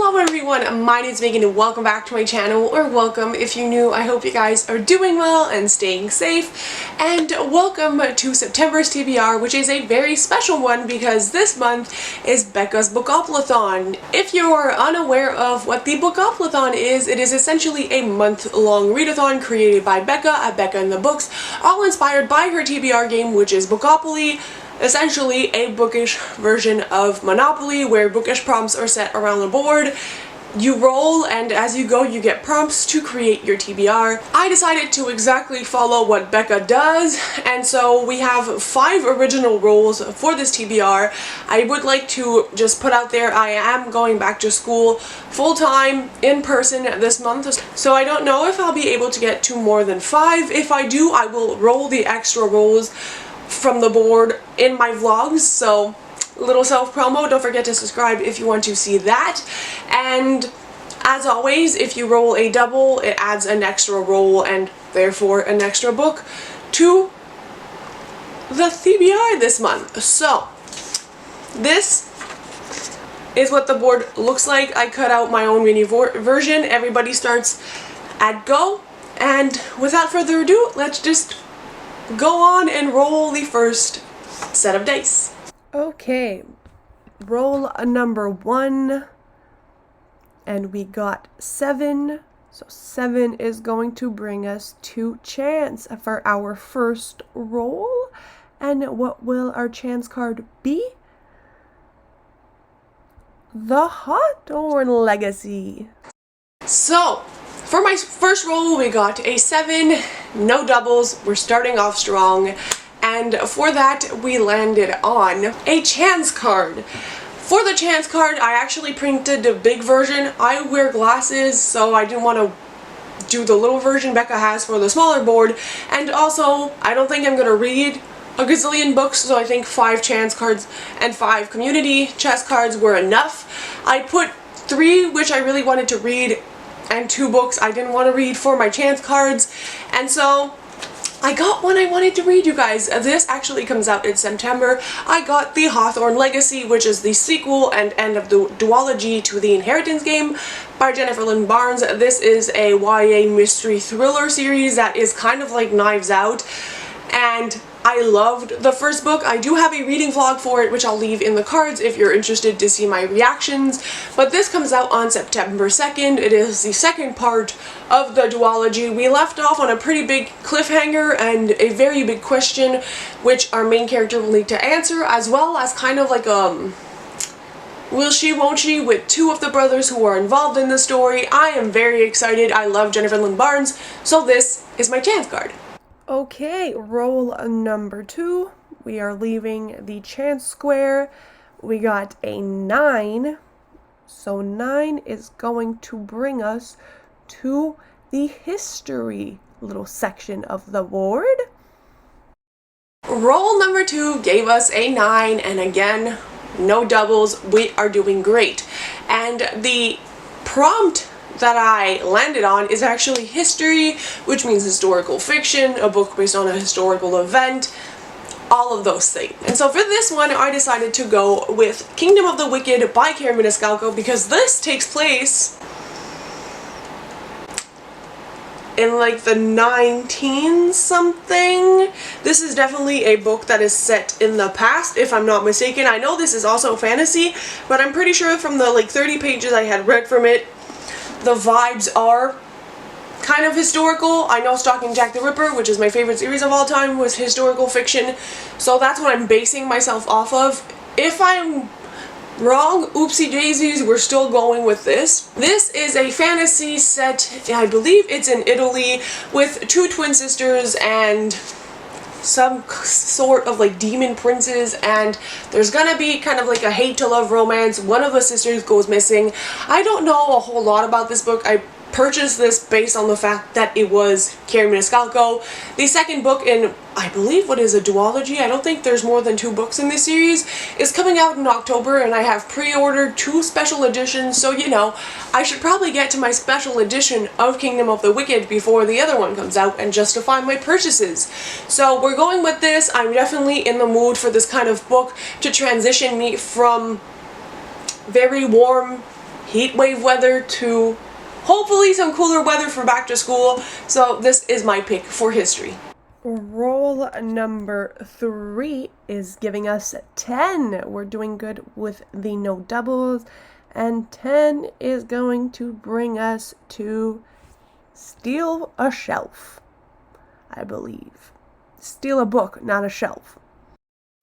Hello everyone, my name is Megan and welcome back to my channel, or welcome if you're new. I hope you guys are doing well and staying safe, and welcome to September's TBR, which is a very special one because this month is Becca's Bookoplathon. If you are unaware of what the Bookoplathon is, it is essentially a month-long readathon created by Becca at Becca in the Books, all inspired by her TBR game, which is Bookopoly. Essentially a bookish version of Monopoly where bookish prompts are set around the board. You roll, and as you go you get prompts to create your TBR. I decided to exactly follow what Becca does, and so we have 5 original rolls for this TBR. I would like to just put out there I am going back to school full-time in person this month, so I don't know if I'll be able to get to more than 5. If I do, I will roll the extra rolls from the board in my vlogs, so little self-promo. Don't forget to subscribe if you want to see that. And as always, if you roll a double, it adds an extra roll and therefore an extra book to the TBR this month. So this is what the board looks like. I cut out my own mini version. Everybody starts at go, and without further ado, let's just go on and roll the first set of dice. Okay, roll a number 1, and we got 7. So 7 is going to bring us to chance for our first roll. And what will our chance card be? The Hawthorne Legacy. So for my first roll, we got a 7, no doubles, we're starting off strong, and for that we landed on a chance card. For the chance card, I actually printed the big version. I wear glasses, so I didn't want to do the little version Becca has for the smaller board, and also I don't think I'm going to read a gazillion books, so I think 5 chance cards and 5 community chess cards were enough. I put 3 which I really wanted to read and 2 books I didn't want to read for my chance cards, and so I got one I wanted to read, you guys. This actually comes out in September. I got The Hawthorne Legacy, which is the sequel and end of the duology to the Inheritance game by Jennifer Lynn Barnes. This is a YA mystery thriller series that is kind of like Knives Out, and I loved the first book. I do have a reading vlog for it, which I'll leave in the cards if you're interested to see my reactions. But this comes out on September 2nd. It is the second part of the duology. We left off on a pretty big cliffhanger and a very big question, which our main character will need to answer, as well as kind of like will she, won't she, with 2 of the brothers who are involved in the story. I am very excited. I love Jennifer Lynn Barnes, so this is my chance card. Okay, roll number 2. We are leaving the chance square. We got a 9. So 9 is going to bring us to the history little section of the board. Roll number 2 gave us a 9, and again, no doubles. We are doing great. And the prompt that I landed on is actually history, which means historical fiction, a book based on a historical event, all of those things. And so for this one, I decided to go with Kingdom of the Wicked by Karen Maniscalco, because this takes place in like the 19 something. This is definitely a book that is set in the past, if I'm not mistaken. I know this is also fantasy, but I'm pretty sure from the like 30 pages I had read from it, the vibes are kind of historical. I know Stalking Jack the Ripper, which is my favorite series of all time, was historical fiction, so that's what I'm basing myself off of. If I'm wrong, oopsie daisies, we're still going with this. This is a fantasy set, I believe it's in Italy, with 2 twin sisters and some sort of like demon princes, and there's gonna be kind of like a hate to love romance. One of the sisters goes missing. I don't know a whole lot about this book. I purchased this based on the fact that it was Karen Maniscalco. The second book in, I believe, what is a duology, I don't think there's more than 2 books in this series, is coming out in October, and I have pre-ordered 2 special editions, so you know, I should probably get to my special edition of Kingdom of the Wicked before the other one comes out and justify my purchases. So we're going with this. I'm definitely in the mood for this kind of book to transition me from very warm heat wave weather to hopefully some cooler weather for back to school. So this is my pick for history. Roll number 3 is giving us 10. We're doing good with the no doubles. And 10 is going to bring us to steal a shelf, I believe. Steal a book, not a shelf.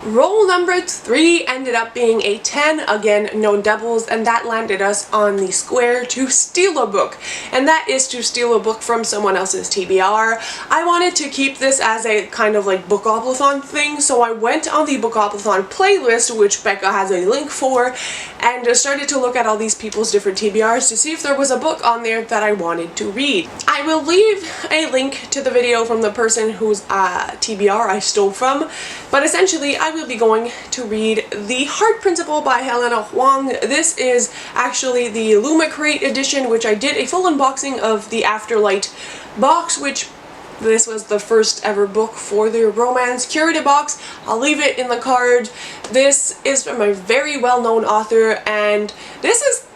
Roll number 3 ended up being a 10, again no doubles, and that landed us on the square to steal a book, and that is to steal a book from someone else's TBR. I wanted to keep this as a kind of like Bookoplathon thing, so I went on the Bookoplathon playlist, which Becca has a link for, and started to look at all these people's different TBRs to see if there was a book on there that I wanted to read. I will leave a link to the video from the person whose TBR I stole from, but essentially I will be going to read The Heart Principle by Helena Huang. This is actually the Lumicrate edition, which I did a full unboxing of the Afterlight box, which this was the first ever book for the romance curated box. I'll leave it in the card. This is from a very well-known author, and this is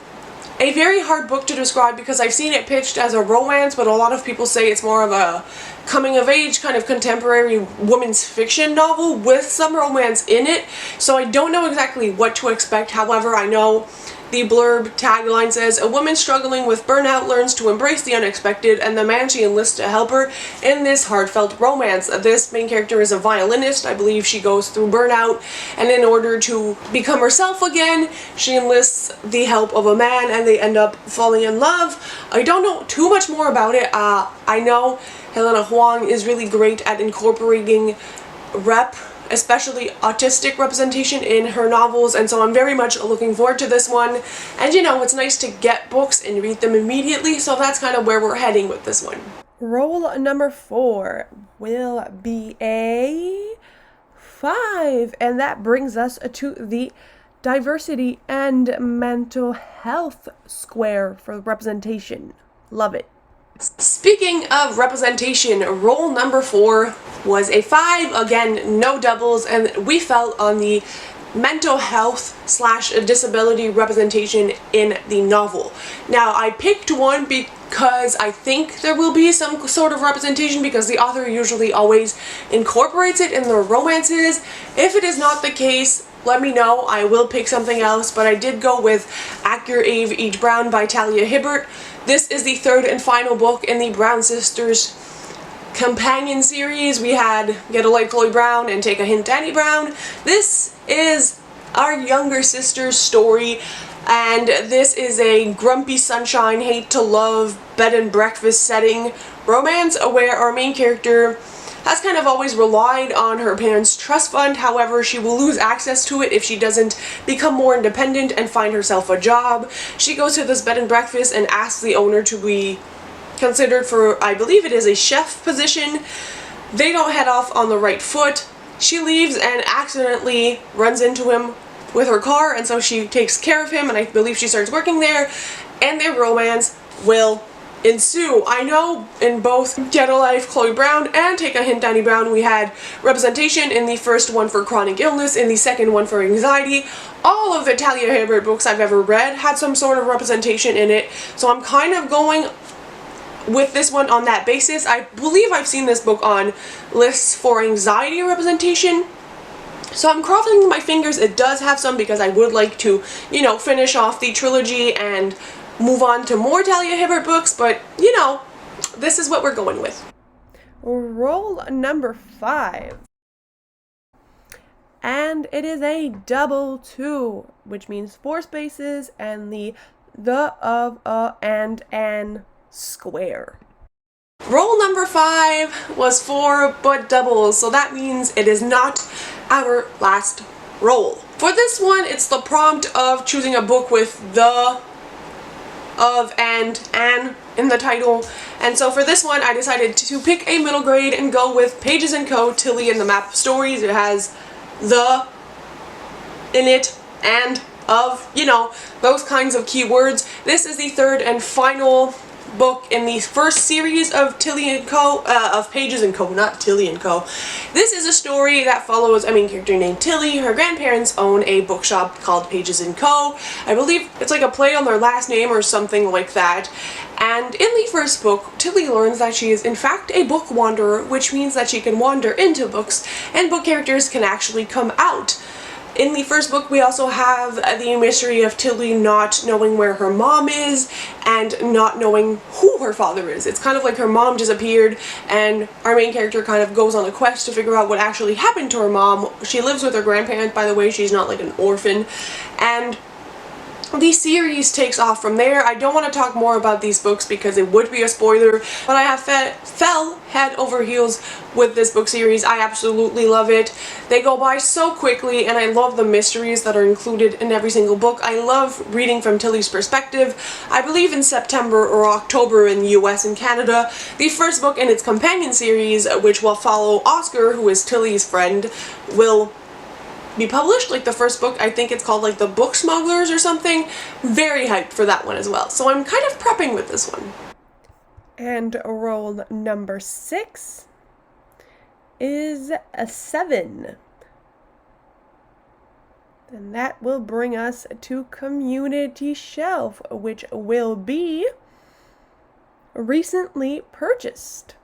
a very hard book to describe because I've seen it pitched as a romance, but a lot of people say it's more of a coming-of-age kind of contemporary women's fiction novel with some romance in it. So I don't know exactly what to expect. However, I know the blurb tagline says, "A woman struggling with burnout learns to embrace the unexpected, and the man she enlists to help her in this heartfelt romance." This main character is a violinist. I believe she goes through burnout, and in order to become herself again, she enlists the help of a man, and they end up falling in love. I don't know too much more about it. I know Helena Huang is really great at incorporating especially autistic representation in her novels, and so I'm very much looking forward to this one. And you know, it's nice to get books and read them immediately, so that's kind of where we're heading with this one. Roll number 4 will be a 5, and that brings us to the diversity and mental health square for representation. Love it. Speaking of representation, roll number 4 was a 5, again no doubles, and we fell on the mental health / disability representation in the novel. Now I picked one because I think there will be some sort of representation because the author usually always incorporates it in their romances. If it is not the case, let me know. I will pick something else, but I did go with Acure Ave Eat Brown by Talia Hibbert. This is the 3rd and final book in the Brown Sisters companion series. We had Get a Light Chloe Brown and Take a Hint Danny Brown. This is our younger sister's story, and this is a grumpy sunshine, hate to love, bed and breakfast setting romance where our main character has kind of always relied on her parents' trust fund. However, she will lose access to it if she doesn't become more independent and find herself a job. She goes to this bed and breakfast and asks the owner to be considered for, I believe it is a chef position. They don't head off on the right foot. She leaves and accidentally runs into him with her car, and so she takes care of him, and I believe she starts working there, and their romance will ensue. I know in both Get a Life Chloe Brown and Take a Hint Danny Brown we had representation. In the first one for chronic illness, in the second one for anxiety. All of the Talia Hibbert books I've ever read had some sort of representation in it, so I'm kind of going with this one on that basis. I believe I've seen this book on lists for anxiety representation, so I'm crossing my fingers it does have some, because I would like to, you know, finish off the trilogy and move on to more Talia Hibbert books, but you know, this is what we're going with. Roll number 5. And it is a double 2, which means 4 spaces and the of, and an square. Roll number 5 was 4 but doubles, so that means it is not our last roll. For this one, it's the prompt of choosing a book with the, of, and an in the title, and so for this one I decided to pick a middle grade and go with Pages & Co. Tilly and the Map of Stories. It has the in it and of, you know, those kinds of keywords. This is the 3rd and final book in the first series of Tilly & Co. Of Pages & Co. Not Tilly & Co. This is a story that follows a main character named Tilly. Her grandparents own a bookshop called Pages & Co. I believe it's like a play on their last name or something like that. And in the first book, Tilly learns that she is in fact a book wanderer, which means that she can wander into books, and book characters can actually come out. In the first book, we also have the mystery of Tilly not knowing where her mom is and not knowing who her father is. It's kind of like her mom disappeared, and our main character kind of goes on a quest to figure out what actually happened to her mom. She lives with her grandparents, by the way. She's not like an orphan. And the series takes off from there. I don't want to talk more about these books because it would be a spoiler, but I have fell head over heels with this book series. I absolutely love it. They go by so quickly, and I love the mysteries that are included in every single book. I love reading from Tilly's perspective. I believe in September or October in the US and Canada, the first book in its companion series, which will follow Oscar, who is Tilly's friend, will be published. Like the first book, I think it's called like The Book Smugglers or something. Very hyped for that one as well. So I'm kind of prepping with this one. And roll number 6 is a 7. And that will bring us to Community Shelf, which will be recently purchased.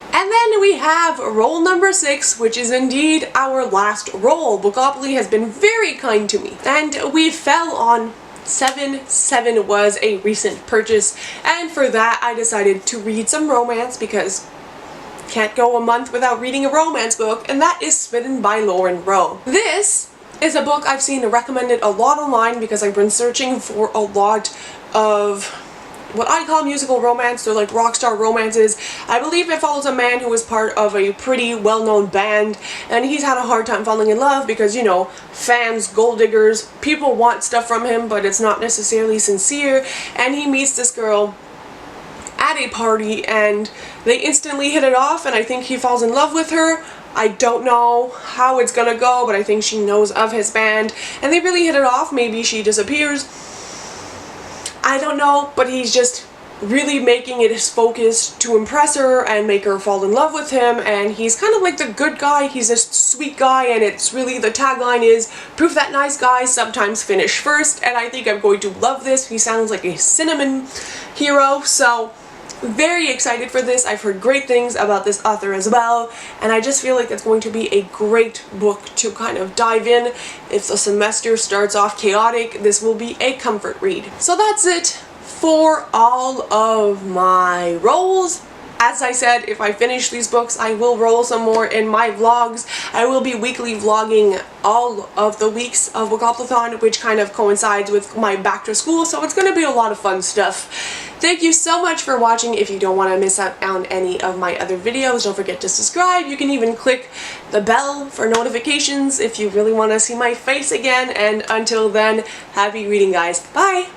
And then we have roll number 6, which is indeed our last roll. Bookopoly has been very kind to me, and we fell on 7. 7 was a recent purchase, and for that I decided to read some romance because can't go a month without reading a romance book, and that is Smitten by Lauren Rowe. This is a book I've seen recommended a lot online because I've been searching for a lot of what I call musical romance. They're like rock star romances. I believe it follows a man who is part of a pretty well-known band, and he's had a hard time falling in love because, you know, fans, gold diggers, people want stuff from him, but it's not necessarily sincere. And he meets this girl at a party, and they instantly hit it off, and I think he falls in love with her. I don't know how it's gonna go, but I think she knows of his band, and they really hit it off. Maybe she disappears. I don't know, but he's just really making it his focus to impress her and make her fall in love with him, and he's kind of like the good guy. He's a sweet guy, and it's really, the tagline is proof that nice guys sometimes finish first, and I think I'm going to love this. He sounds like a cinnamon hero, so very excited for this. I've heard great things about this author as well, and I just feel like it's going to be a great book to kind of dive in. If the semester starts off chaotic, this will be a comfort read. So that's it for all of my rolls. As I said, if I finish these books, I will roll some more in my vlogs. I will be weekly vlogging all of the weeks of Bookoplathon, which kind of coincides with my back to school, so it's going to be a lot of fun stuff. Thank you so much for watching. If you don't want to miss out on any of my other videos, don't forget to subscribe. You can even click the bell for notifications if you really want to see my face again, and until then, happy reading, guys. Bye!